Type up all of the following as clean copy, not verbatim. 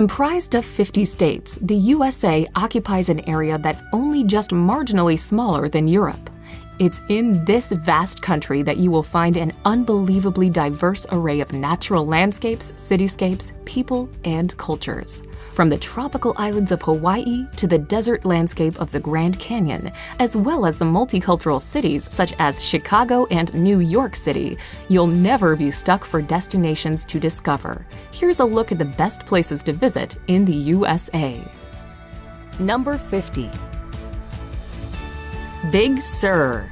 Comprised of 50 states, the USA occupies an area that's only just marginally smaller than Europe. It's in this vast country that you will find an unbelievably diverse array of natural landscapes, cityscapes, people, and cultures. From the tropical islands of Hawaii to the desert landscape of the Grand Canyon, as well as the multicultural cities such as Chicago and New York City, you'll never be stuck for destinations to discover. Here's a look at the best places to visit in the USA. Number 50. Big Sur.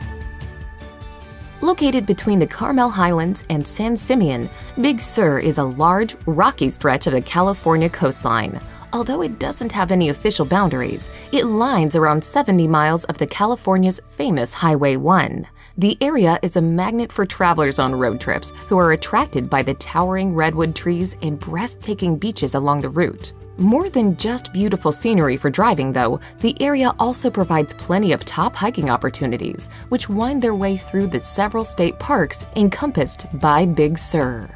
Located between the Carmel Highlands and San Simeon, Big Sur is a large, rocky stretch of the California coastline. Although it doesn't have any official boundaries, it lines around 70 miles of the California's famous Highway 1. The area is a magnet for travelers on road trips who are attracted by the towering redwood trees and breathtaking beaches along the route. More than just beautiful scenery for driving, though, the area also provides plenty of top hiking opportunities, which wind their way through the several state parks encompassed by Big Sur.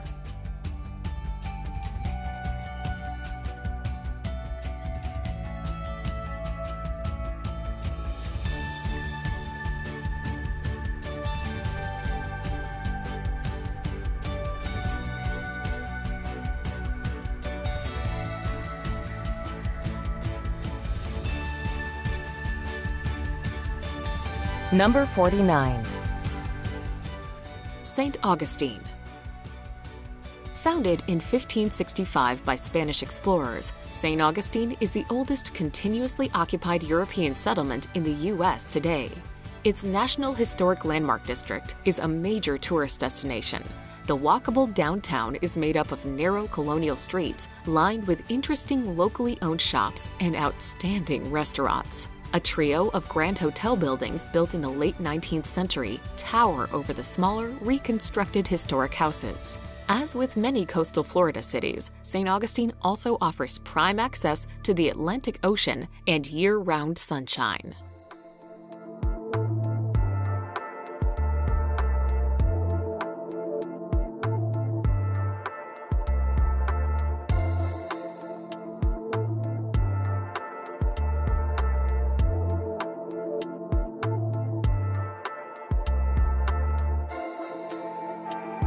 Number 49. St. Augustine. Founded in 1565 by Spanish explorers, St. Augustine is the oldest continuously occupied European settlement in the U.S. today. Its National Historic Landmark District is a major tourist destination. The walkable downtown is made up of narrow colonial streets lined with interesting locally owned shops and outstanding restaurants. A trio of grand hotel buildings built in the late 19th century tower over the smaller, reconstructed historic houses. As with many coastal Florida cities, St. Augustine also offers prime access to the Atlantic Ocean and year-round sunshine.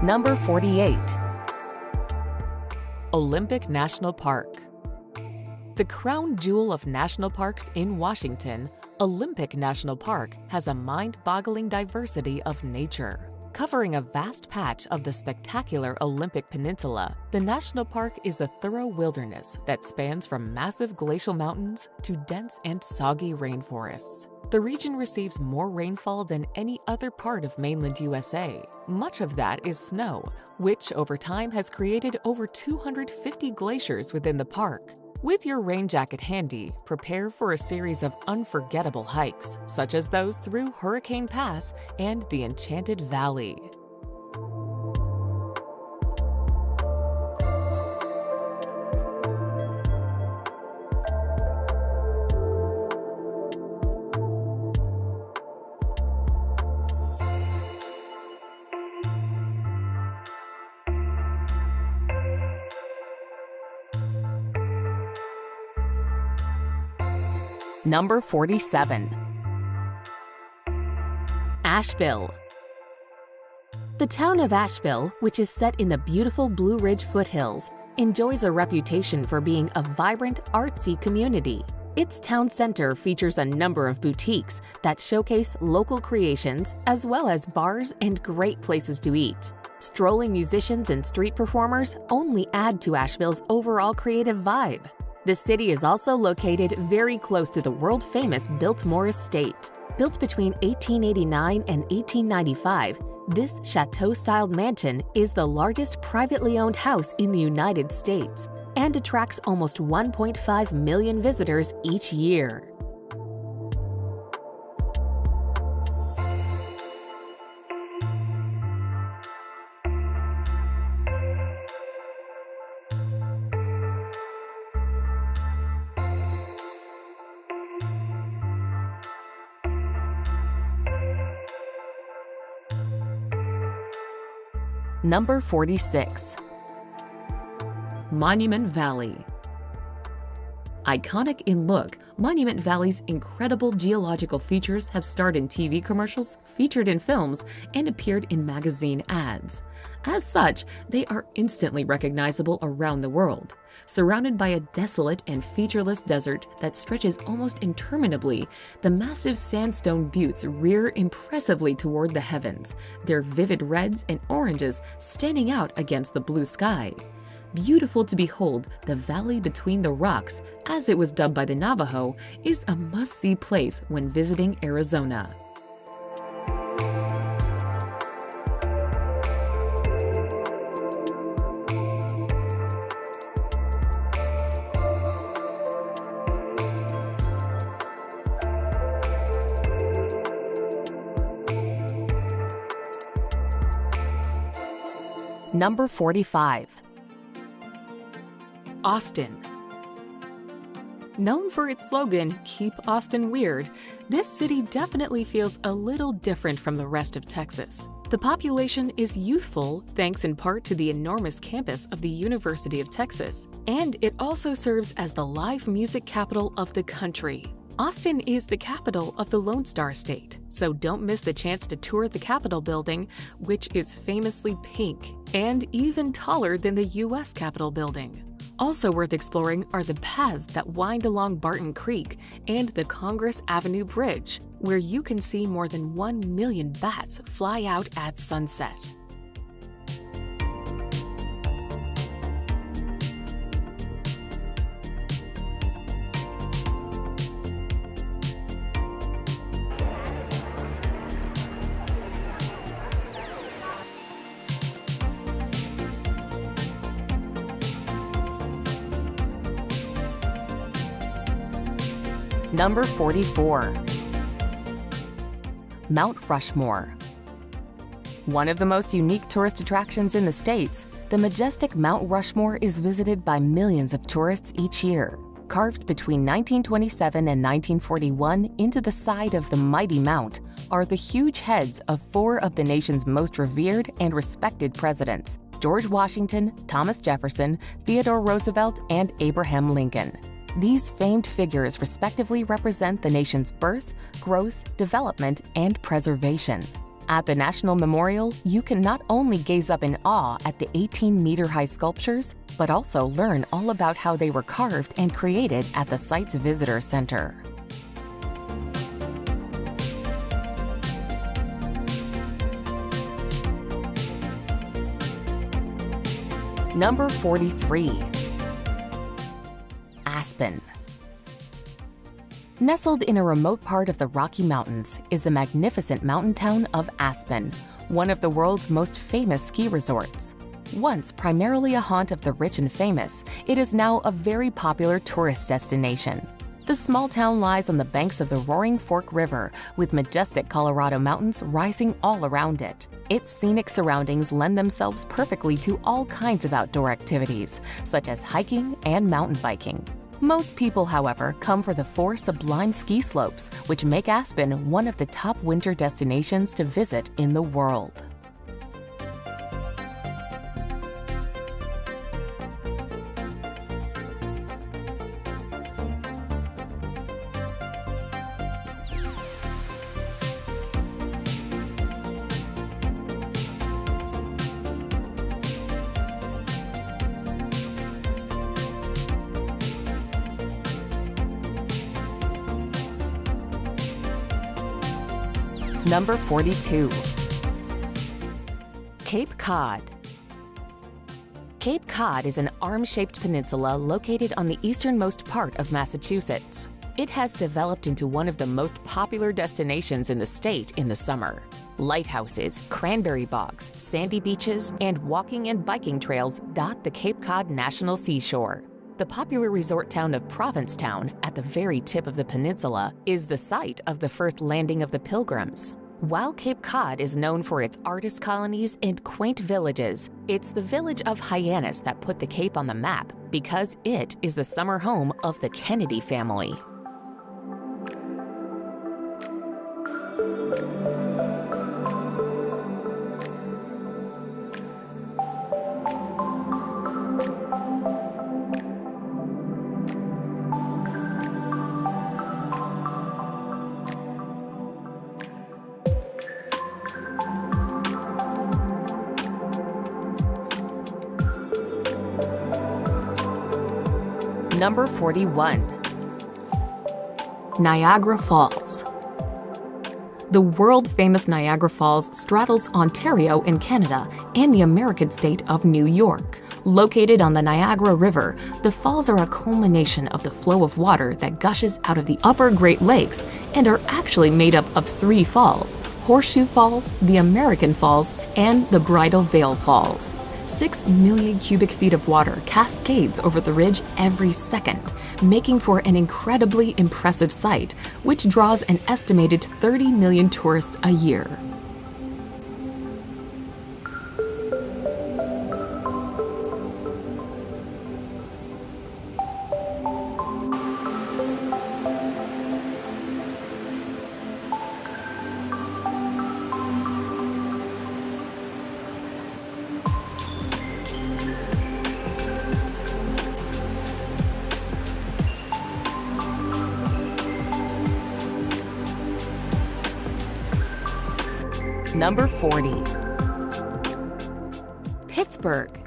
Number 48. Olympic National Park. The crown jewel of national parks in Washington, Olympic National Park has a mind-boggling diversity of nature. Covering a vast patch of the spectacular Olympic Peninsula, the national park is a thorough wilderness that spans from massive glacial mountains to dense and soggy rainforests. The region receives more rainfall than any other part of mainland USA. Much of that is snow, which over time has created over 250 glaciers within the park. With your rain jacket handy, prepare for a series of unforgettable hikes, such as those through Hurricane Pass and the Enchanted Valley. Number 47. Asheville. The town of Asheville, which is set in the beautiful Blue Ridge foothills, enjoys a reputation for being a vibrant, artsy community. Its town center features a number of boutiques that showcase local creations, as well as bars and great places to eat. Strolling musicians and street performers only add to Asheville's overall creative vibe. The city is also located very close to the world-famous Biltmore Estate. Built between 1889 and 1895, this chateau-styled mansion is the largest privately owned house in the United States and attracts almost 1.5 million visitors each year. Number 46. Monument Valley. Iconic in look, Monument Valley's incredible geological features have starred in TV commercials, featured in films, and appeared in magazine ads. As such, they are instantly recognizable around the world. Surrounded by a desolate and featureless desert that stretches almost interminably, the massive sandstone buttes rear impressively toward the heavens, their vivid reds and oranges standing out against the blue sky. Beautiful to behold, the Valley Between the Rocks, as it was dubbed by the Navajo, is a must-see place when visiting Arizona. Number 45. Austin. Known for its slogan, "Keep Austin Weird," this city definitely feels a little different from the rest of Texas. The population is youthful thanks in part to the enormous campus of the University of Texas, and it also serves as the live music capital of the country. Austin is the capital of the Lone Star State, so don't miss the chance to tour the Capitol building, which is famously pink and even taller than the U.S. Capitol building. Also worth exploring are the paths that wind along Barton Creek and the Congress Avenue Bridge, where you can see more than 1 million bats fly out at sunset. Number 44. Mount Rushmore. One of the most unique tourist attractions in the States, the majestic Mount Rushmore is visited by millions of tourists each year. Carved between 1927 and 1941 into the side of the mighty mount are the huge heads of 4 of the nation's most revered and respected presidents: George Washington, Thomas Jefferson, Theodore Roosevelt, and Abraham Lincoln. These famed figures respectively represent the nation's birth, growth, development, and preservation. At the National Memorial, you can not only gaze up in awe at the 18-meter-high sculptures, but also learn all about how they were carved and created at the site's visitor center. Number 43. Aspen. Nestled in a remote part of the Rocky Mountains is the magnificent mountain town of Aspen, one of the world's most famous ski resorts. Once primarily a haunt of the rich and famous, it is now a very popular tourist destination. The small town lies on the banks of the Roaring Fork River, with majestic Colorado mountains rising all around it. Its scenic surroundings lend themselves perfectly to all kinds of outdoor activities, such as hiking and mountain biking. Most people, however, come for the 4 sublime ski slopes, which make Aspen one of the top winter destinations to visit in the world. Number 42. Cape Cod. Cape Cod is an arm-shaped peninsula located on the easternmost part of Massachusetts. It has developed into one of the most popular destinations in the state in the summer. Lighthouses, cranberry bogs, sandy beaches, and walking and biking trails dot the Cape Cod National Seashore. The popular resort town of Provincetown, at the very tip of the peninsula, is the site of the first landing of the Pilgrims. While Cape Cod is known for its artist colonies and quaint villages, it's the village of Hyannis that put the Cape on the map because it is the summer home of the Kennedy family. Number 41. Niagara Falls. The world-famous Niagara Falls straddles Ontario in Canada and the American state of New York. Located on the Niagara River, the falls are a culmination of the flow of water that gushes out of the upper Great Lakes and are actually made up of 3 falls: Horseshoe Falls, the American Falls, and the Bridal Veil Falls. 6 million cubic feet of water cascades over the ridge every second, making for an incredibly impressive sight, which draws an estimated 30 million tourists a year. Number 40. Pittsburgh.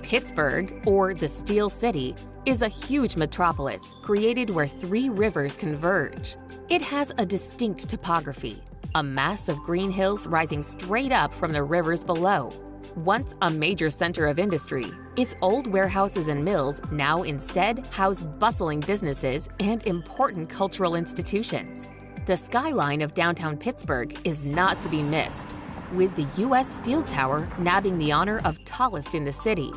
Pittsburgh, or the Steel City, is a huge metropolis created where 3 rivers converge. It has a distinct topography, a mass of green hills rising straight up from the rivers below. Once a major center of industry, its old warehouses and mills now instead house bustling businesses and important cultural institutions. The skyline of downtown Pittsburgh is not to be missed, with the U.S. Steel Tower nabbing the honor of tallest in the city.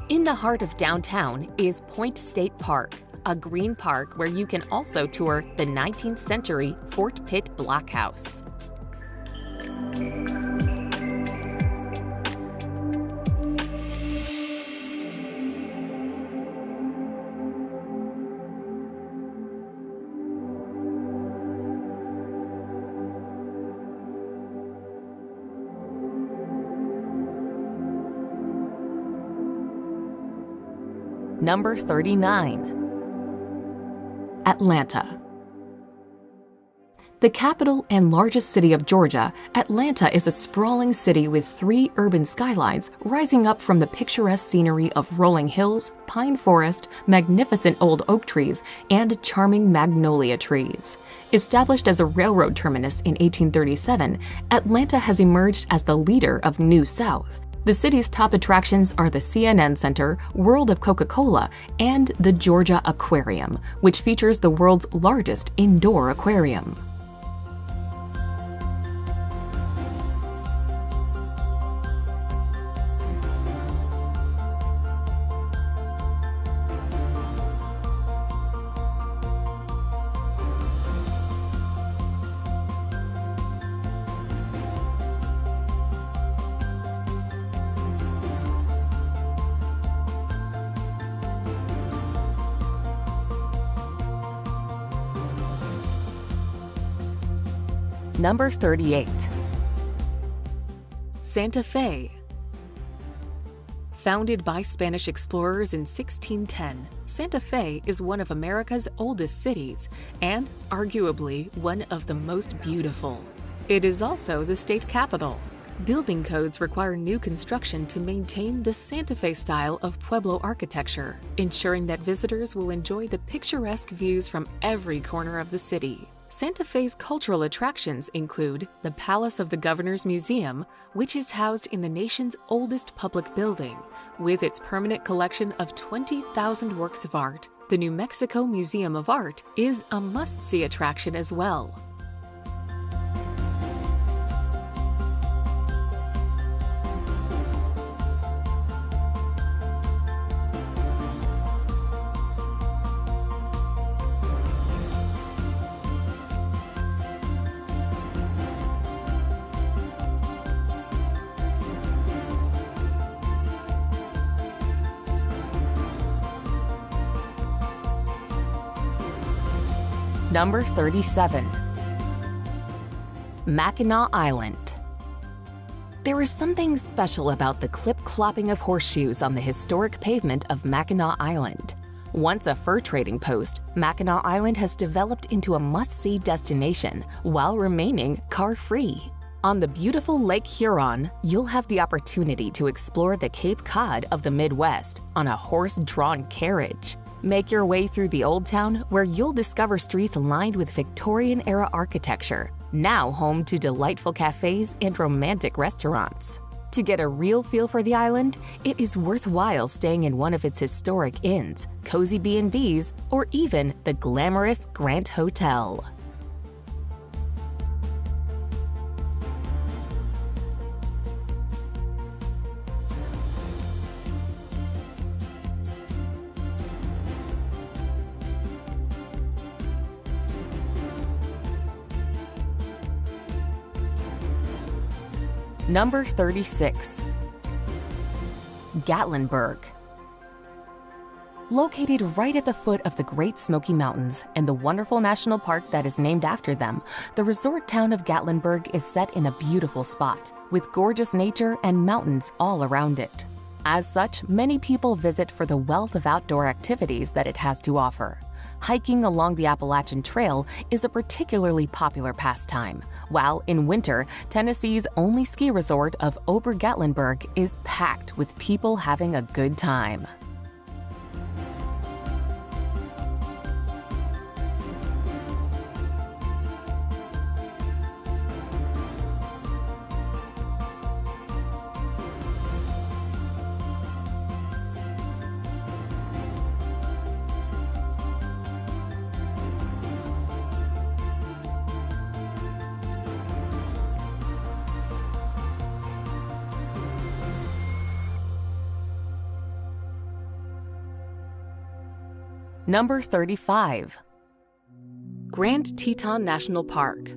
In the heart of downtown is Point State Park, a green park where you can also tour the 19th century Fort Pitt Blockhouse. Number 39. Atlanta. The capital and largest city of Georgia, Atlanta is a sprawling city with 3 urban skylines rising up from the picturesque scenery of rolling hills, pine forest, magnificent old oak trees, and charming magnolia trees. Established as a railroad terminus in 1837, Atlanta has emerged as the leader of New South. The city's top attractions are the CNN Center, World of Coca-Cola, and the Georgia Aquarium, which features the world's largest indoor aquarium. Number 38. Santa Fe. Founded by Spanish explorers in 1610, Santa Fe is one of America's oldest cities and arguably one of the most beautiful. It is also the state capital. Building codes require new construction to maintain the Santa Fe style of Pueblo architecture, ensuring that visitors will enjoy the picturesque views from every corner of the city. Santa Fe's cultural attractions include the Palace of the Governor's Museum, which is housed in the nation's oldest public building. With its permanent collection of 20,000 works of art, the New Mexico Museum of Art is a must-see attraction as well. Number 37. Mackinac Island. There is something special about the clip-clopping of horseshoes on the historic pavement of Mackinac Island. Once a fur trading post, Mackinac Island has developed into a must-see destination while remaining car-free. On the beautiful Lake Huron, you'll have the opportunity to explore the Cape Cod of the Midwest on a horse-drawn carriage. Make your way through the Old Town, where you'll discover streets lined with Victorian-era architecture, now home to delightful cafes and romantic restaurants. To get a real feel for the island, it is worthwhile staying in one of its historic inns, cozy B&Bs, or even the glamorous Grant Hotel. Number 36. Gatlinburg. Located right at the foot of the Great Smoky Mountains and the wonderful national park that is named after them, the resort town of Gatlinburg is set in a beautiful spot, with gorgeous nature and mountains all around it. As such, many people visit for the wealth of outdoor activities that it has to offer. Hiking along the Appalachian Trail is a particularly popular pastime, while in winter, Tennessee's only ski resort of Ober-Gatlinburg is packed with people having a good time. Number 35. Grand Teton National Park.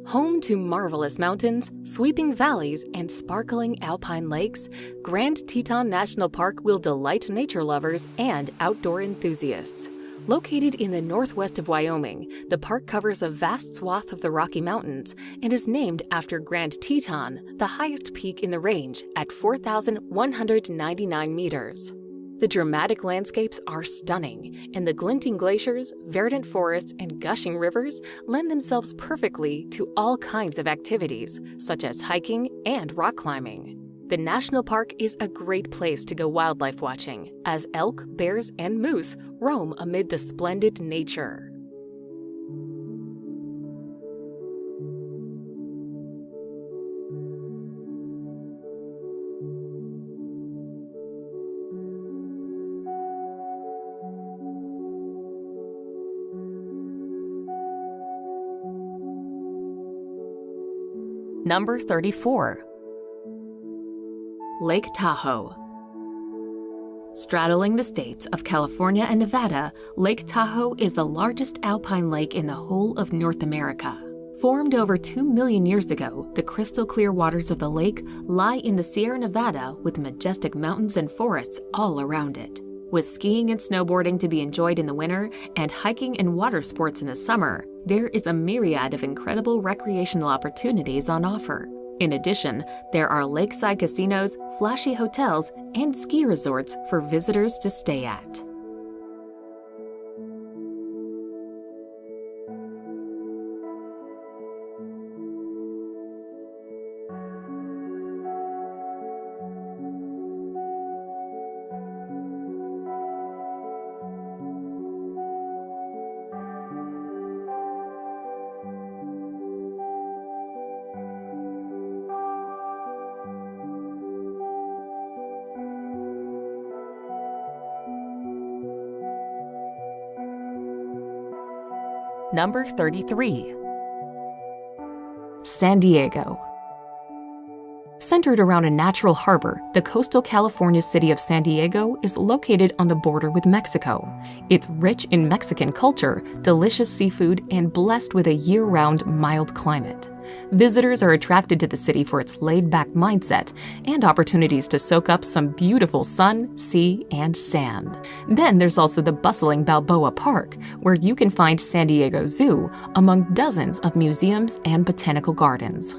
Home to marvelous mountains, sweeping valleys, and sparkling alpine lakes, Grand Teton National Park will delight nature lovers and outdoor enthusiasts. Located in the northwest of Wyoming, the park covers a vast swath of the Rocky Mountains and is named after Grand Teton, the highest peak in the range at 4,199 meters. The dramatic landscapes are stunning, and the glinting glaciers, verdant forests, and gushing rivers lend themselves perfectly to all kinds of activities, such as hiking and rock climbing. The national park is a great place to go wildlife watching, as elk, bears, and moose roam amid the splendid nature. Number 34. Lake Tahoe. Straddling the states of California and Nevada, Lake Tahoe is the largest alpine lake in the whole of North America. Formed over 2 million years ago, the crystal-clear waters of the lake lie in the Sierra Nevada with majestic mountains and forests all around it. With skiing and snowboarding to be enjoyed in the winter and hiking and water sports in the summer, there is a myriad of incredible recreational opportunities on offer. In addition, there are lakeside casinos, flashy hotels, and ski resorts for visitors to stay at. Number 33. San Diego. Centered around a natural harbor, the coastal California city of San Diego is located on the border with Mexico. It's rich in Mexican culture, delicious seafood, and blessed with a year-round mild climate. Visitors are attracted to the city for its laid-back mindset and opportunities to soak up some beautiful sun, sea, and sand. Then there's also the bustling Balboa Park, where you can find San Diego Zoo among dozens of museums and botanical gardens.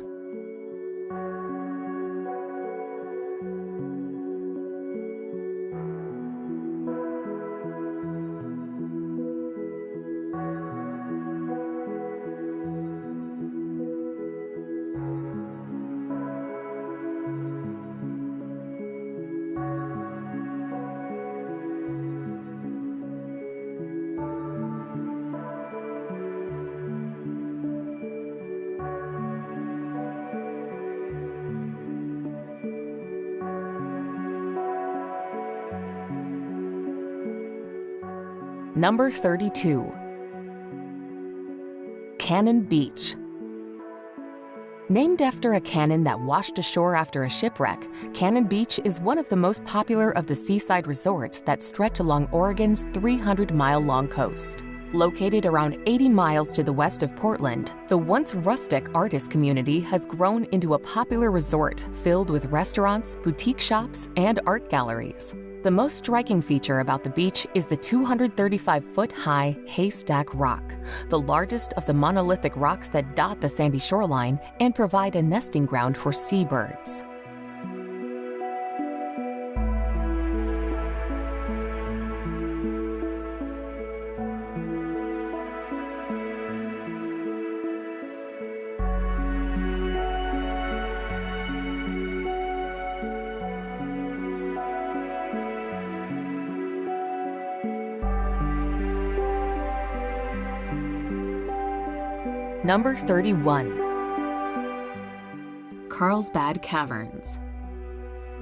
Number 32. Cannon Beach. Named after a cannon that washed ashore after a shipwreck, Cannon Beach is one of the most popular of the seaside resorts that stretch along Oregon's 300-mile-long coast. Located around 80 miles to the west of Portland, the once rustic artist community has grown into a popular resort filled with restaurants, boutique shops, and art galleries. The most striking feature about the beach is the 235-foot-high Haystack Rock, the largest of the monolithic rocks that dot the sandy shoreline and provide a nesting ground for seabirds. Number 31. Carlsbad Caverns.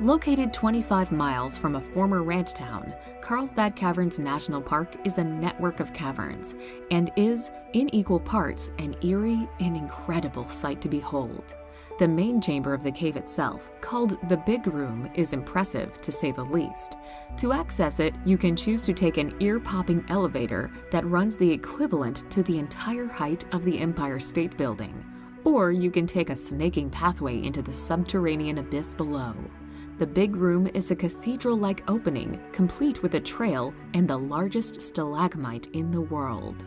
Located 25 miles from a former ranch town, Carlsbad Caverns National Park is a network of caverns and is, in equal parts, an eerie and incredible sight to behold. The main chamber of the cave itself, called the Big Room, is impressive, to say the least. To access it, you can choose to take an ear-popping elevator that runs the equivalent to the entire height of the Empire State Building, or you can take a snaking pathway into the subterranean abyss below. The Big Room is a cathedral-like opening, complete with a trail and the largest stalagmite in the world.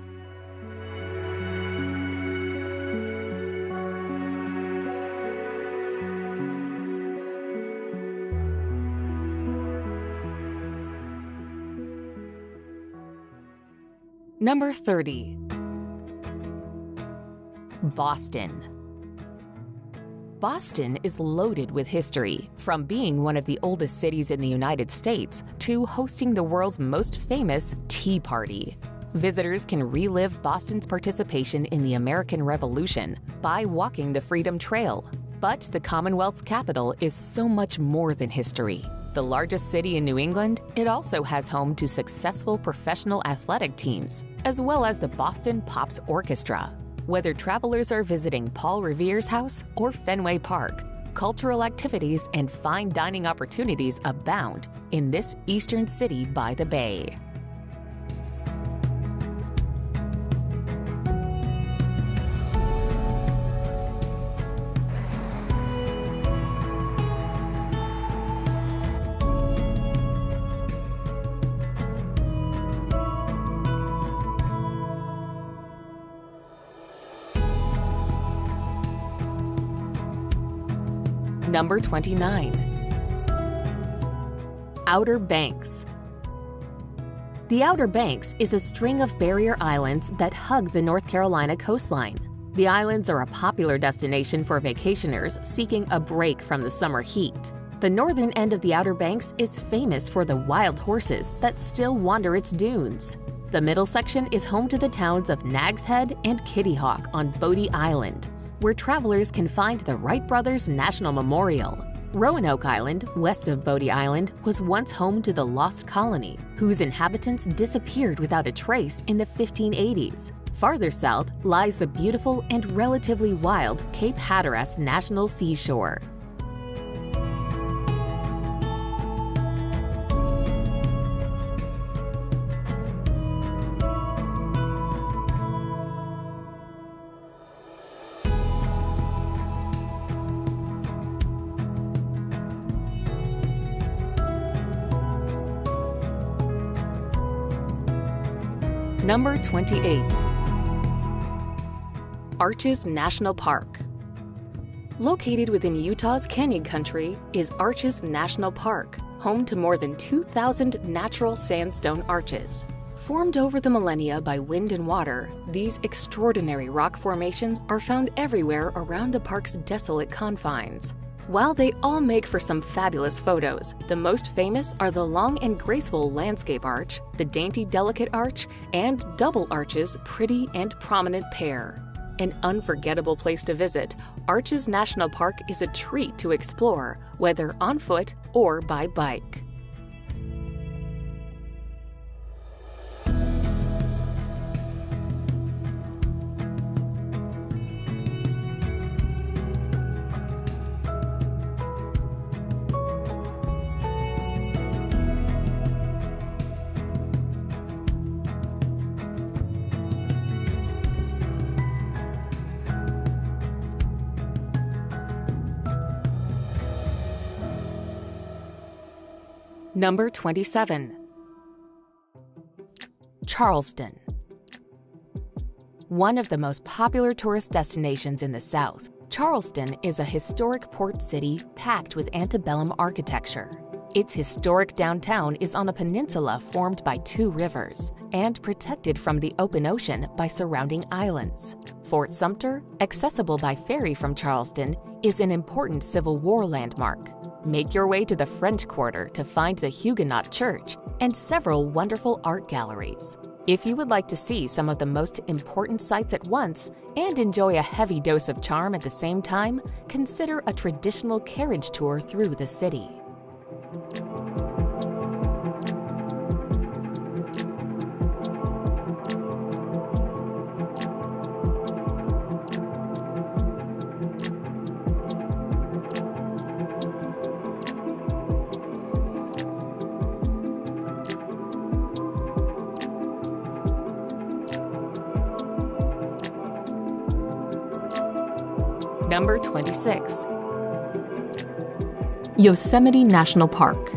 Number 30. Boston. Boston is loaded with history, from being one of the oldest cities in the United States to hosting the world's most famous Tea Party. Visitors can relive Boston's participation in the American Revolution by walking the Freedom Trail. But the Commonwealth's capital is so much more than history. The largest city in New England, it also has home to successful professional athletic teams, as well as the Boston Pops Orchestra. Whether travelers are visiting Paul Revere's house or Fenway Park, cultural activities and fine dining opportunities abound in this eastern city by the bay. Number 29. Outer Banks. The Outer Banks is a string of barrier islands that hug the North Carolina coastline. The islands are a popular destination for vacationers seeking a break from the summer heat. The northern end of the Outer Banks is famous for the wild horses that still wander its dunes. The middle section is home to the towns of Nag's Head and Kitty Hawk on Bodie Island, where travelers can find the Wright Brothers National Memorial. Roanoke Island, west of Bodie Island, was once home to the Lost Colony, whose inhabitants disappeared without a trace in the 1580s. Farther south lies the beautiful and relatively wild Cape Hatteras National Seashore. Number 28. Arches National Park. Located within Utah's Canyon Country is Arches National Park, home to more than 2,000 natural sandstone arches. Formed over the millennia by wind and water, these extraordinary rock formations are found everywhere around the park's desolate confines. While they all make for some fabulous photos, the most famous are the long and graceful landscape arch, the dainty delicate arch, and double arches pretty and prominent pair. An unforgettable place to visit, Arches National Park is a treat to explore, whether on foot or by bike. Number 27. Charleston. One of the most popular tourist destinations in the South, Charleston is a historic port city packed with antebellum architecture. Its historic downtown is on a peninsula formed by two rivers and protected from the open ocean by surrounding islands. Fort Sumter, accessible by ferry from Charleston, is an important Civil War landmark. Make your way to the French Quarter to find the Huguenot Church and several wonderful art galleries. If you would like to see some of the most important sights at once and enjoy a heavy dose of charm at the same time, consider a traditional carriage tour through the city. Number 26. Yosemite National Park.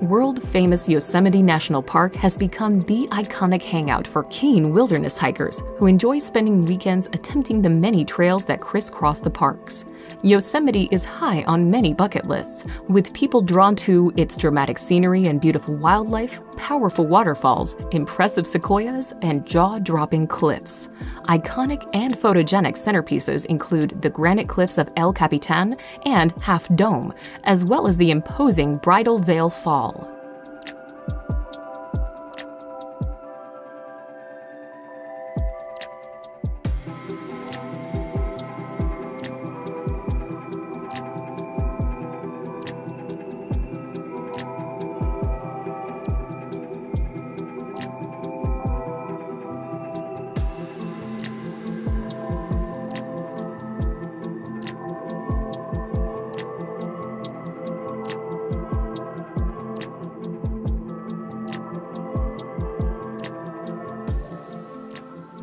World-famous Yosemite National Park has become the iconic hangout for keen wilderness hikers who enjoy spending weekends attempting the many trails that crisscross the parks. Yosemite is high on many bucket lists, with people drawn to its dramatic scenery and beautiful wildlife, powerful waterfalls, impressive sequoias, and jaw-dropping cliffs. Iconic and photogenic centerpieces include the granite cliffs of El Capitan and Half Dome, as well as the imposing Bridal Veil Fall.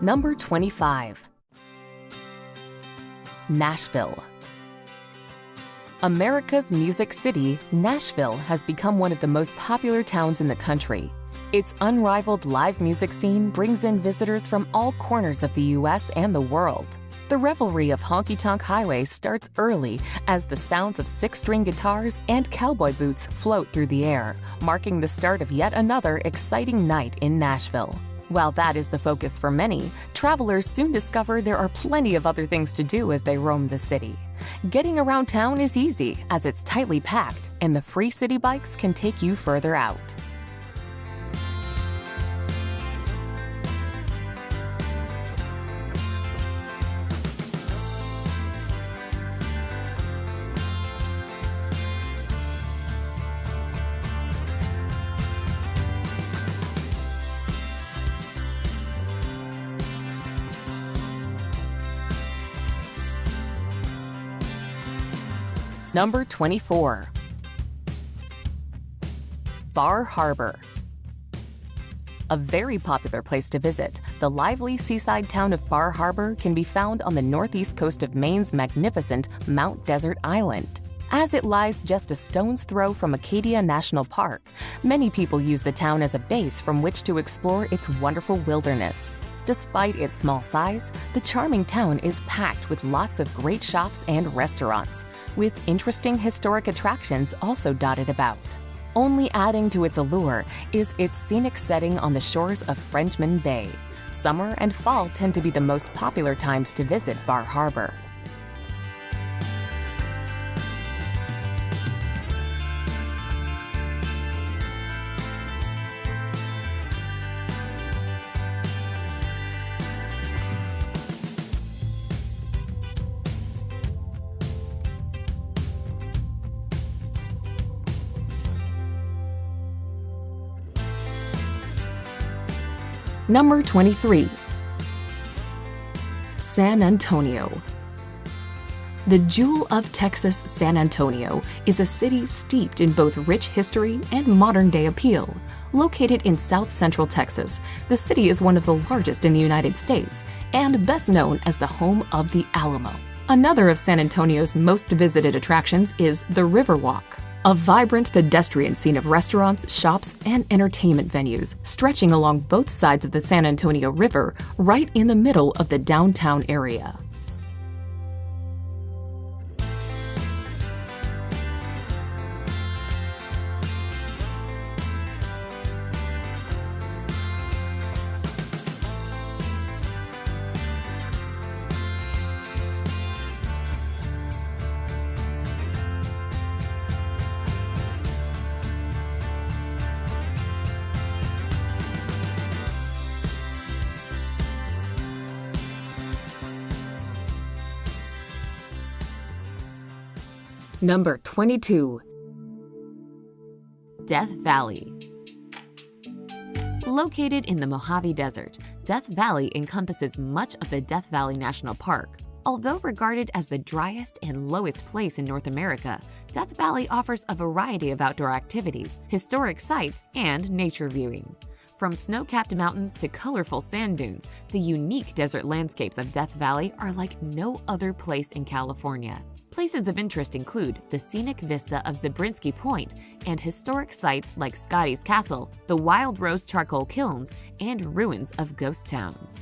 Number 25. Nashville. America's Music City, Nashville has become one of the most popular towns in the country. Its unrivaled live music scene brings in visitors from all corners of the U.S. and the world. The revelry of Honky Tonk Highway starts early as the sounds of six-string guitars and cowboy boots float through the air, marking the start of yet another exciting night in Nashville. While that is the focus for many, travelers soon discover there are plenty of other things to do as they roam the city. Getting around town is easy as it's tightly packed, and the free city bikes can take you further out. Number 24. Bar Harbor. A very popular place to visit, the lively seaside town of Bar Harbor can be found on the northeast coast of Maine's magnificent Mount Desert Island. As it lies just a stone's throw from Acadia National Park, many people use the town as a base from which to explore its wonderful wilderness. Despite its small size, the charming town is packed with lots of great shops and restaurants, with interesting historic attractions also dotted about. Only adding to its allure is its scenic setting on the shores of Frenchman Bay. Summer and fall tend to be the most popular times to visit Bar Harbor. Number 23. San Antonio. The jewel of Texas, San Antonio is a city steeped in both rich history and modern-day appeal. Located in south-central Texas, the city is one of the largest in the United States and best known as the home of the Alamo. Another of San Antonio's most visited attractions is the Riverwalk. A vibrant pedestrian scene of restaurants, shops, and entertainment venues stretching along both sides of the San Antonio River, right in the middle of the downtown area. Number 22. Death Valley. Located in the Mojave Desert, Death Valley encompasses much of the Death Valley National Park. Although regarded as the driest and lowest place in North America, Death Valley offers a variety of outdoor activities, historic sites, and nature viewing. From snow-capped mountains to colorful sand dunes, the unique desert landscapes of Death Valley are like no other place in California. Places of interest include the scenic vista of Zabriskie Point and historic sites like Scotty's Castle, the Wild Rose Charcoal Kilns, and ruins of ghost towns.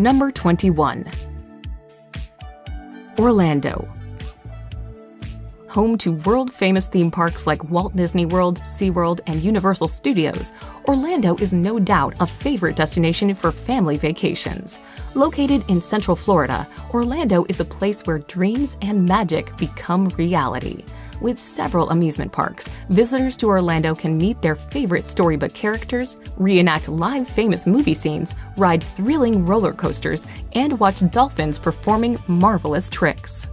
Number 21. Orlando. Home to world-famous theme parks like Walt Disney World, SeaWorld, and Universal Studios, Orlando is no doubt a favorite destination for family vacations. Located in Central Florida, Orlando is a place where dreams and magic become reality. With several amusement parks, visitors to Orlando can meet their favorite storybook characters, reenact live famous movie scenes, ride thrilling roller coasters, and watch dolphins performing marvelous tricks.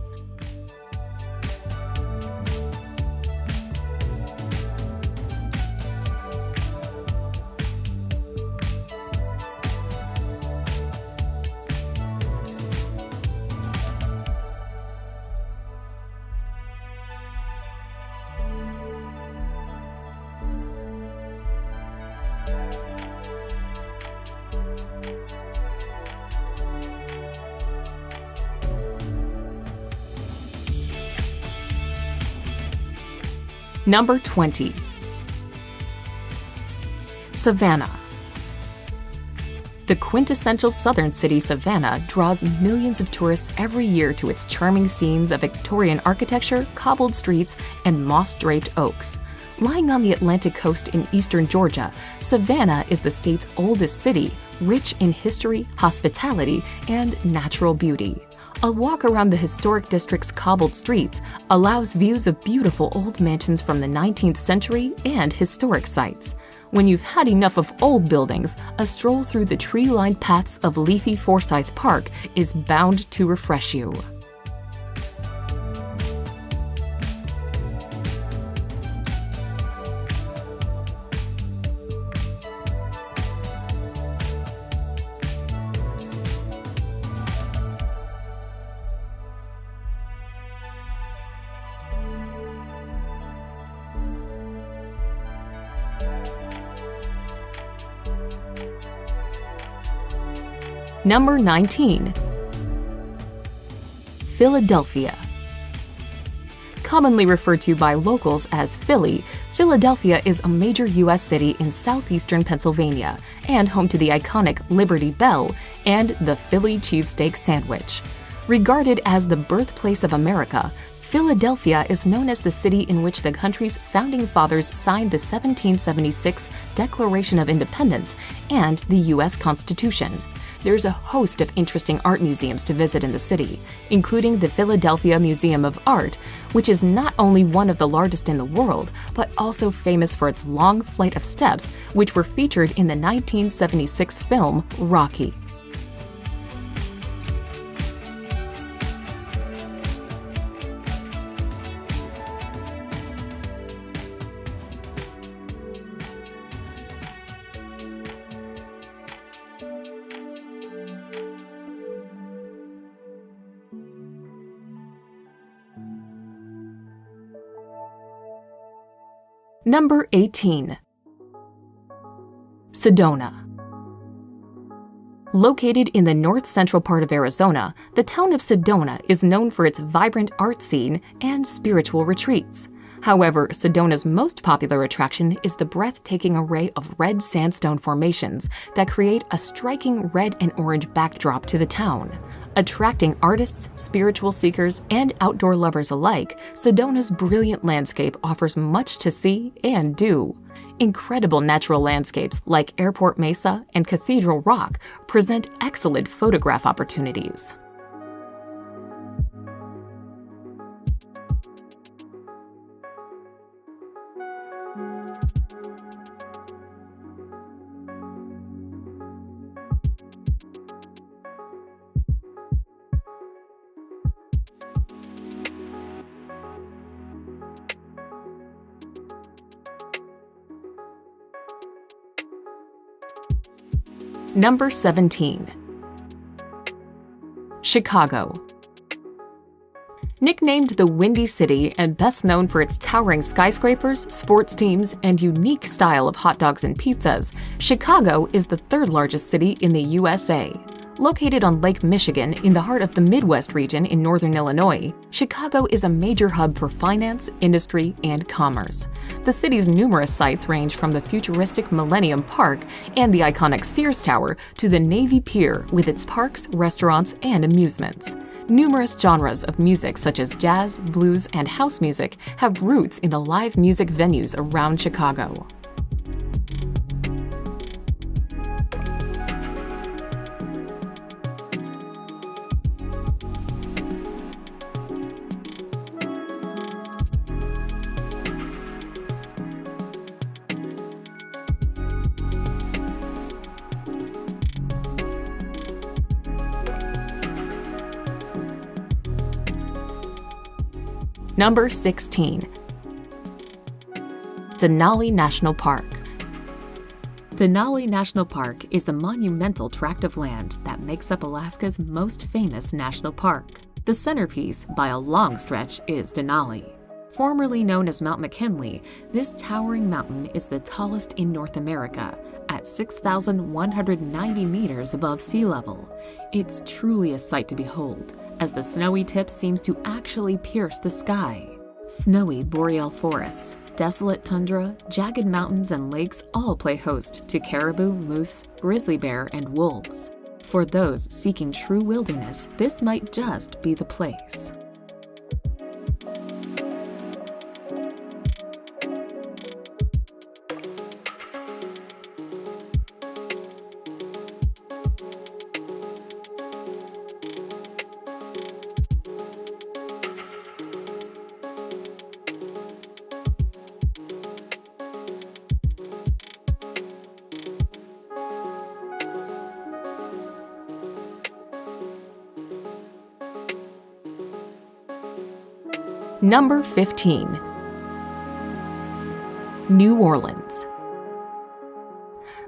Number 20. Savannah. The quintessential southern city, Savannah, draws millions of tourists every year to its charming scenes of Victorian architecture, cobbled streets, and moss-draped oaks. Lying on the Atlantic coast in eastern Georgia, Savannah is the state's oldest city, rich in history, hospitality, and natural beauty. A walk around the historic district's cobbled streets allows views of beautiful old mansions from the 19th century and historic sites. When you've had enough of old buildings, a stroll through the tree-lined paths of leafy Forsyth Park is bound to refresh you. Number 19. Philadelphia. Commonly referred to by locals as Philly, Philadelphia is a major U.S. city in southeastern Pennsylvania and home to the iconic Liberty Bell and the Philly cheesesteak sandwich. Regarded as the birthplace of America, Philadelphia is known as the city in which the country's founding fathers signed the 1776 Declaration of Independence and the U.S. Constitution. There's a host of interesting art museums to visit in the city, including the Philadelphia Museum of Art, which is not only one of the largest in the world, but also famous for its long flight of steps, which were featured in the 1976 film Rocky. Number 18. Sedona. Located in the north-central part of Arizona, the town of Sedona is known for its vibrant art scene and spiritual retreats. However, Sedona's most popular attraction is the breathtaking array of red sandstone formations that create a striking red and orange backdrop to the town. Attracting artists, spiritual seekers, and outdoor lovers alike, Sedona's brilliant landscape offers much to see and do. Incredible natural landscapes like Airport Mesa and Cathedral Rock present excellent photograph opportunities. Number 17. Chicago. Nicknamed the Windy City and best known for its towering skyscrapers, sports teams, and unique style of hot dogs and pizzas, Chicago is the third largest city in the USA. Located on Lake Michigan in the heart of the Midwest region in northern Illinois, Chicago is a major hub for finance, industry, and commerce. The city's numerous sites range from the futuristic Millennium Park and the iconic Sears Tower to the Navy Pier with its parks, restaurants, and amusements. Numerous genres of music such as jazz, blues, and house music have roots in the live music venues around Chicago. Number 16. Denali National Park. Denali National Park is the monumental tract of land that makes up Alaska's most famous national park. The centerpiece, by a long stretch, is Denali. Formerly known as Mount McKinley, this towering mountain is the tallest in North America, at 6,190 meters above sea level. It's truly a sight to behold, as the snowy tip seems to actually pierce the sky. Snowy boreal forests, desolate tundra, jagged mountains, and lakes all play host to caribou, moose, grizzly bear, and wolves. For those seeking true wilderness, this might just be the place. Number 15. New Orleans.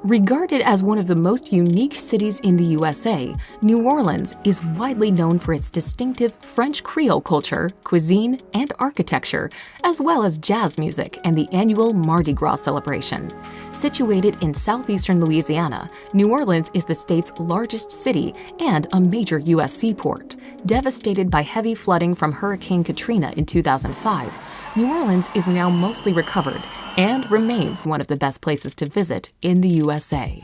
Regarded as one of the most unique cities in the USA, New Orleans is widely known for its distinctive French Creole culture, cuisine, and architecture, as well as jazz music and the annual Mardi Gras celebration. Situated in southeastern Louisiana, New Orleans is the state's largest city and a major U.S. seaport. Devastated by heavy flooding from Hurricane Katrina in 2005, New Orleans is now mostly recovered and remains one of the best places to visit in the USA.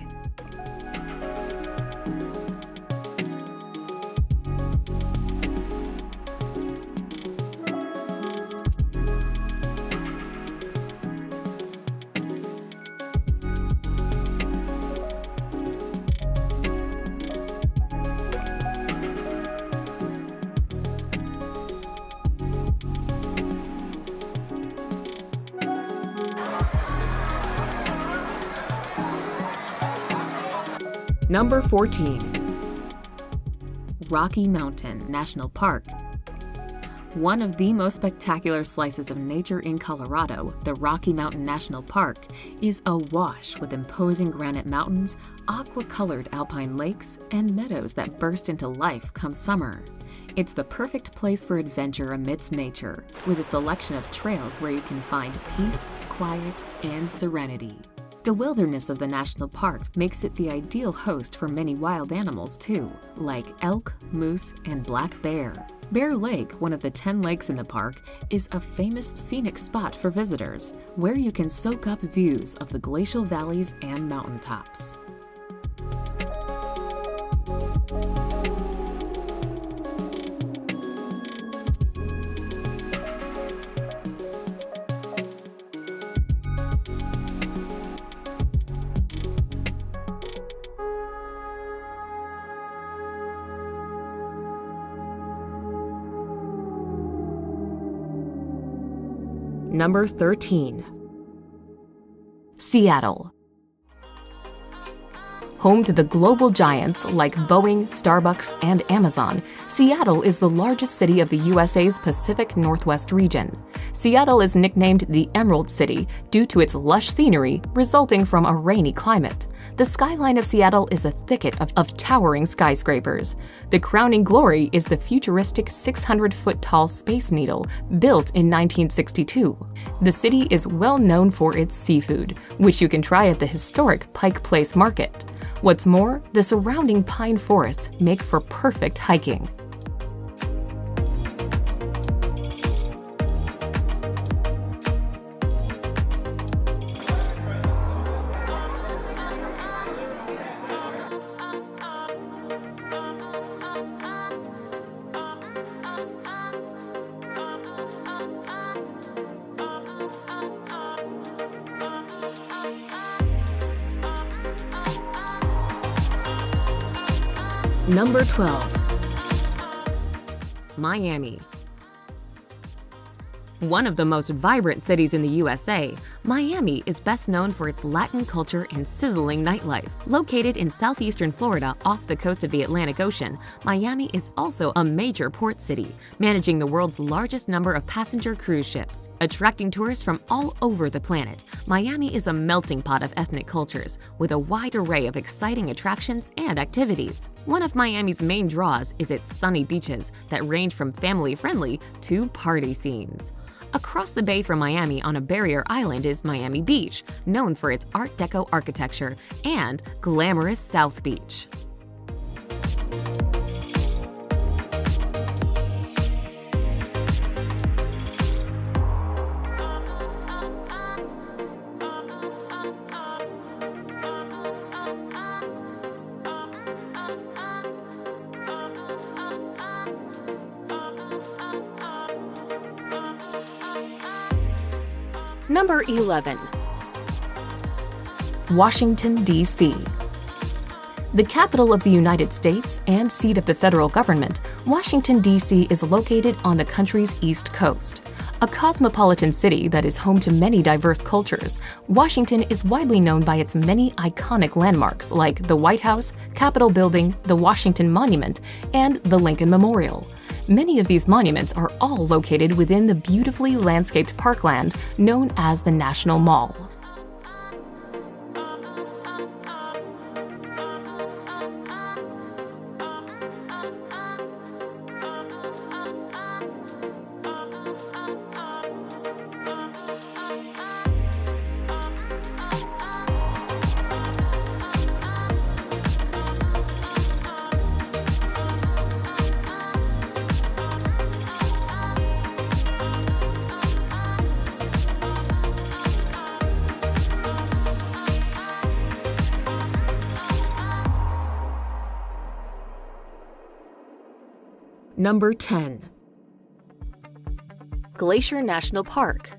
Number 14. Rocky Mountain National Park. One of the most spectacular slices of nature in Colorado, the Rocky Mountain National Park is awash with imposing granite mountains, aqua-colored alpine lakes, and meadows that burst into life come summer. It's the perfect place for adventure amidst nature, with a selection of trails where you can find peace, quiet, and serenity. The wilderness of the national park makes it the ideal host for many wild animals too, like elk, moose, and black bear. Bear Lake, one of the 10 lakes in the park, is a famous scenic spot for visitors, where you can soak up views of the glacial valleys and mountaintops. Number 13. Seattle. Home to the global giants like Boeing, Starbucks, and Amazon, Seattle is the largest city of the USA's Pacific Northwest region. Seattle is nicknamed the Emerald City due to its lush scenery resulting from a rainy climate. The skyline of Seattle is a thicket of towering skyscrapers. The crowning glory is the futuristic 600-foot-tall Space Needle, built in 1962. The city is well known for its seafood, which you can try at the historic Pike Place Market. What's more, the surrounding pine forests make for perfect hiking. Number 12. Miami. One of the most vibrant cities in the USA, Miami is best known for its Latin culture and sizzling nightlife. Located in southeastern Florida off the coast of the Atlantic Ocean, Miami is also a major port city, managing the world's largest number of passenger cruise ships. Attracting tourists from all over the planet, Miami is a melting pot of ethnic cultures with a wide array of exciting attractions and activities. One of Miami's main draws is its sunny beaches that range from family-friendly to party scenes. Across the bay from Miami on a barrier island is Miami Beach, known for its Art Deco architecture, and glamorous South Beach. Number 11. Washington, D.C. The capital of the United States and seat of the federal government, Washington, D.C. is located on the country's East Coast. A cosmopolitan city that is home to many diverse cultures, Washington is widely known by its many iconic landmarks like the White House, Capitol Building, the Washington Monument, and the Lincoln Memorial. Many of these monuments are all located within the beautifully landscaped parkland known as the National Mall. Number 10. Glacier National Park.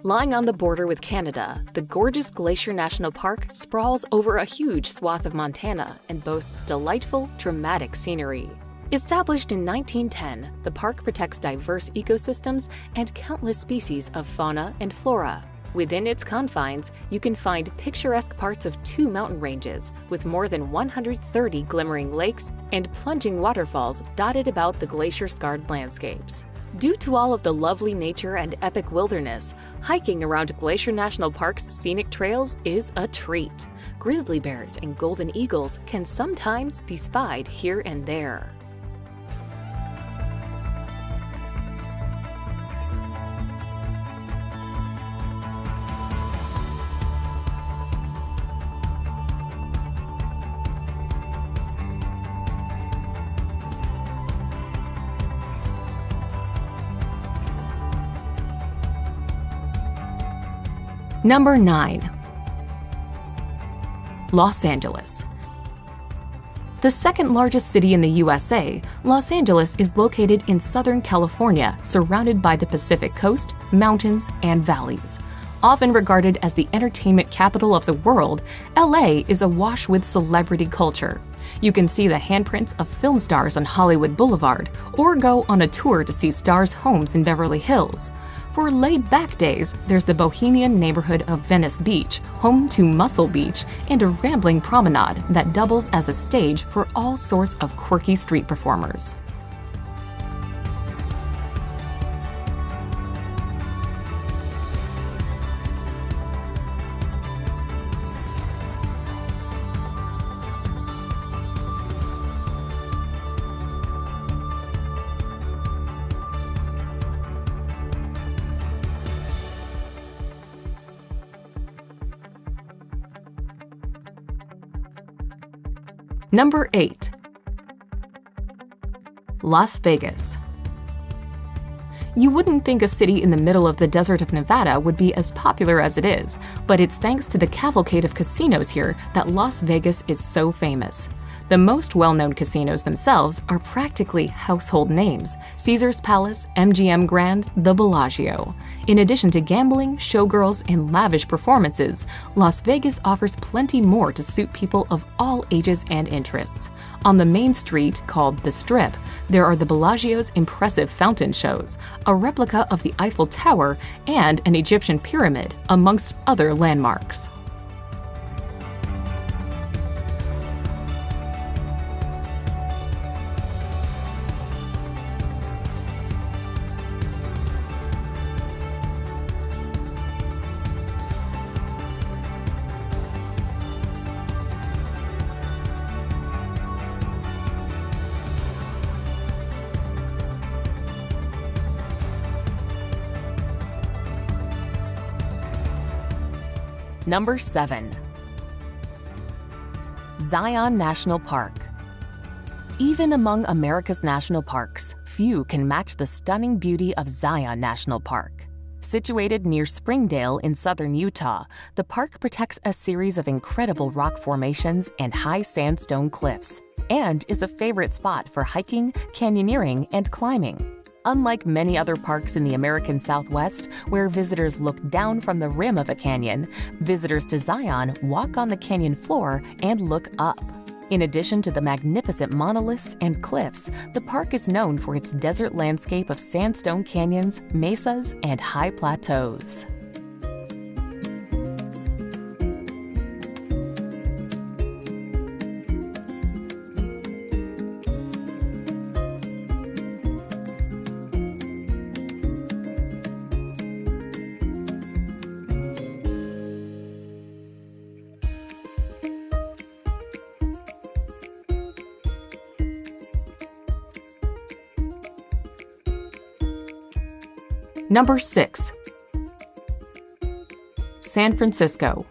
Lying on the border with Canada, the gorgeous Glacier National Park sprawls over a huge swath of Montana and boasts delightful, dramatic scenery. Established in 1910, the park protects diverse ecosystems and countless species of fauna and flora. Within its confines, you can find picturesque parts of 2 mountain ranges with more than 130 glimmering lakes and plunging waterfalls dotted about the glacier-scarred landscapes. Due to all of the lovely nature and epic wilderness, hiking around Glacier National Park's scenic trails is a treat. Grizzly bears and golden eagles can sometimes be spied here and there. Number 9. Los Angeles. The second largest city in the USA, Los Angeles is located in Southern California, surrounded by the Pacific Coast, mountains, and valleys. Often regarded as the entertainment capital of the world, LA is awash with celebrity culture. You can see the handprints of film stars on Hollywood Boulevard, or go on a tour to see stars' homes in Beverly Hills. For laid-back days, there's the bohemian neighborhood of Venice Beach, home to Muscle Beach, and a rambling promenade that doubles as a stage for all sorts of quirky street performers. Number 8. Las Vegas. You wouldn't think a city in the middle of the desert of Nevada would be as popular as it is, but it's thanks to the cavalcade of casinos here that Las Vegas is so famous. The most well-known casinos themselves are practically household names: Caesar's Palace, MGM Grand, the Bellagio. In addition to gambling, showgirls, and lavish performances, Las Vegas offers plenty more to suit people of all ages and interests. On the main street, called the Strip, there are the Bellagio's impressive fountain shows, a replica of the Eiffel Tower, and an Egyptian pyramid, amongst other landmarks. Number 7. Zion National Park. Even among America's national parks, few can match the stunning beauty of Zion National Park. Situated near Springdale in southern Utah, the park protects a series of incredible rock formations and high sandstone cliffs, and is a favorite spot for hiking, canyoneering, and climbing. Unlike many other parks in the American Southwest, where visitors look down from the rim of a canyon, visitors to Zion walk on the canyon floor and look up. In addition to the magnificent monoliths and cliffs, the park is known for its desert landscape of sandstone canyons, mesas, and high plateaus. Number 6. San Francisco.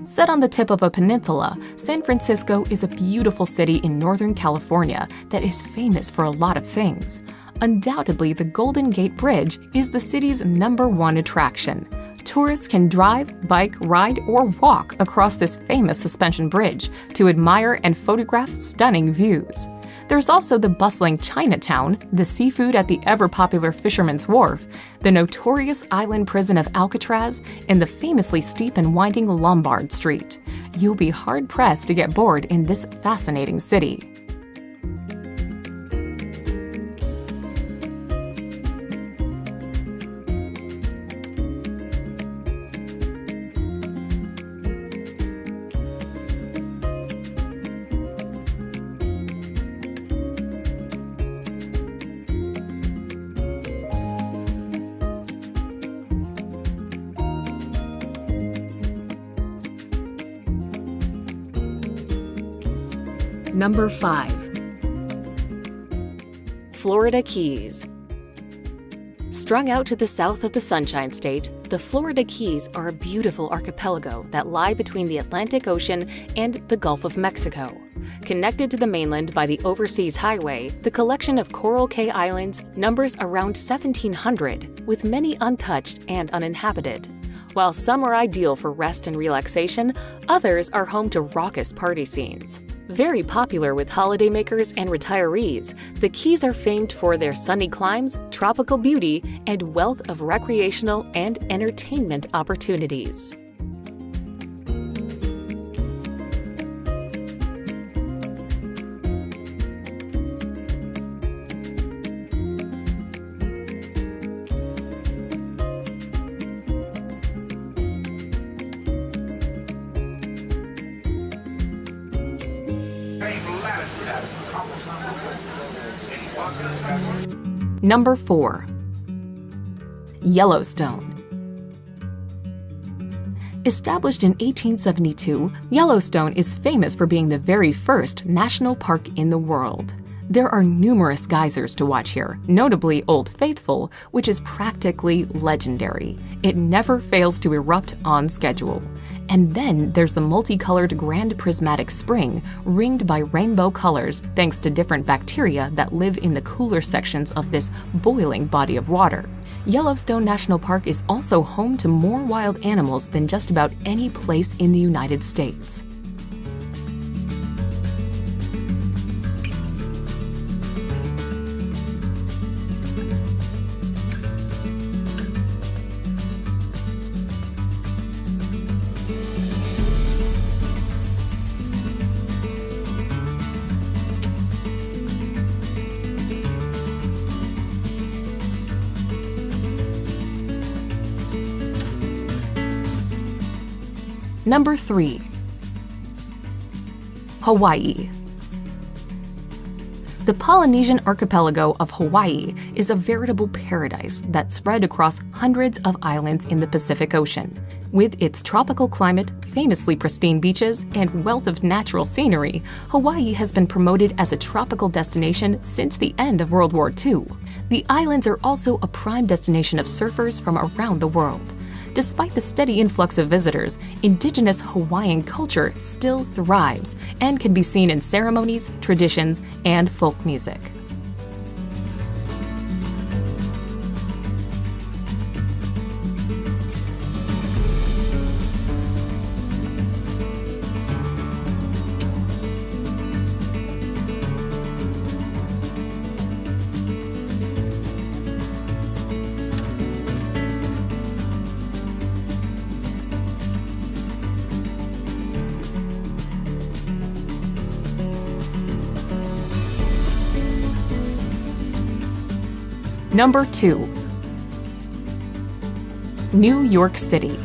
Set on the tip of a peninsula, San Francisco is a beautiful city in Northern California that is famous for a lot of things. Undoubtedly, the Golden Gate Bridge is the city's #1 attraction. Tourists can drive, bike, ride, or walk across this famous suspension bridge to admire and photograph stunning views. There's also the bustling Chinatown, the seafood at the ever-popular Fisherman's Wharf, the notorious island prison of Alcatraz, and the famously steep and winding Lombard Street. You'll be hard-pressed to get bored in this fascinating city. Number 5. Florida Keys. Strung out to the south of the Sunshine State, the Florida Keys are a beautiful archipelago that lie between the Atlantic Ocean and the Gulf of Mexico. Connected to the mainland by the Overseas Highway, the collection of Coral Cay Islands numbers around 1,700, with many untouched and uninhabited. While some are ideal for rest and relaxation, others are home to raucous party scenes. Very popular with holidaymakers and retirees, the Keys are famed for their sunny climes, tropical beauty, and wealth of recreational and entertainment opportunities. Number 4. Yellowstone. Established in 1872, Yellowstone is famous for being the very first national park in the world. There are numerous geysers to watch here, notably Old Faithful, which is practically legendary. It never fails to erupt on schedule. And then there's the multicolored Grand Prismatic Spring, ringed by rainbow colors thanks to different bacteria that live in the cooler sections of this boiling body of water. Yellowstone National Park is also home to more wild animals than just about any place in the United States. Number 3. Hawaii. The Polynesian archipelago of Hawaii is a veritable paradise that's spread across hundreds of islands in the Pacific Ocean. With its tropical climate, famously pristine beaches, and wealth of natural scenery, Hawaii has been promoted as a tropical destination since the end of World War II. The islands are also a prime destination of surfers from around the world. Despite the steady influx of visitors, indigenous Hawaiian culture still thrives and can be seen in ceremonies, traditions, and folk music. Number 2. New York City.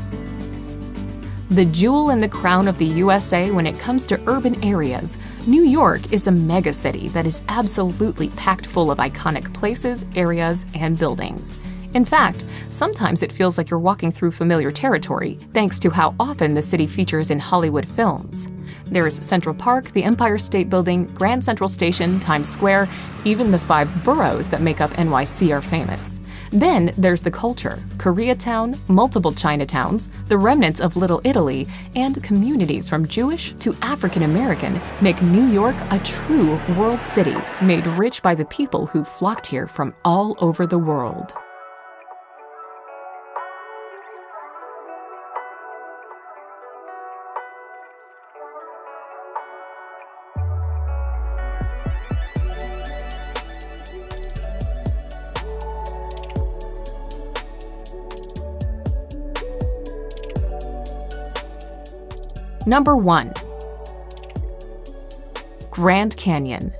The jewel in the crown of the USA when it comes to urban areas, New York is a megacity that is absolutely packed full of iconic places, areas, and buildings. In fact, sometimes it feels like you're walking through familiar territory, thanks to how often the city features in Hollywood films. There's Central Park, the Empire State Building, Grand Central Station, Times Square, even the 5 boroughs that make up NYC are famous. Then there's the culture: Koreatown, multiple Chinatowns, the remnants of Little Italy, and communities from Jewish to African American make New York a true world city, made rich by the people who flocked here from all over the world. Number 1. Grand Canyon.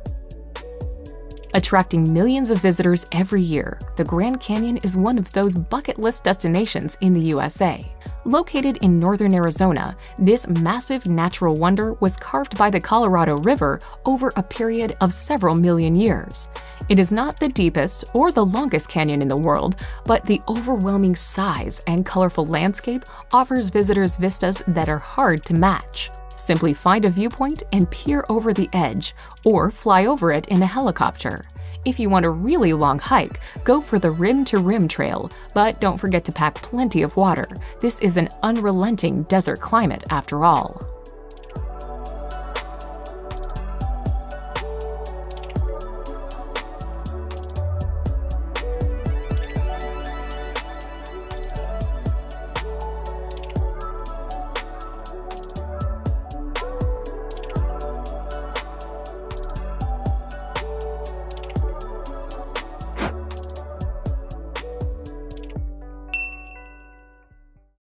Attracting millions of visitors every year, the Grand Canyon is one of those bucket list destinations in the USA. Located in northern Arizona, this massive natural wonder was carved by the Colorado River over a period of several million years. It is not the deepest or the longest canyon in the world, but the overwhelming size and colorful landscape offers visitors vistas that are hard to match. Simply find a viewpoint and peer over the edge, or fly over it in a helicopter. If you want a really long hike, go for the Rim to Rim Trail, but don't forget to pack plenty of water. This is an unrelenting desert climate after all.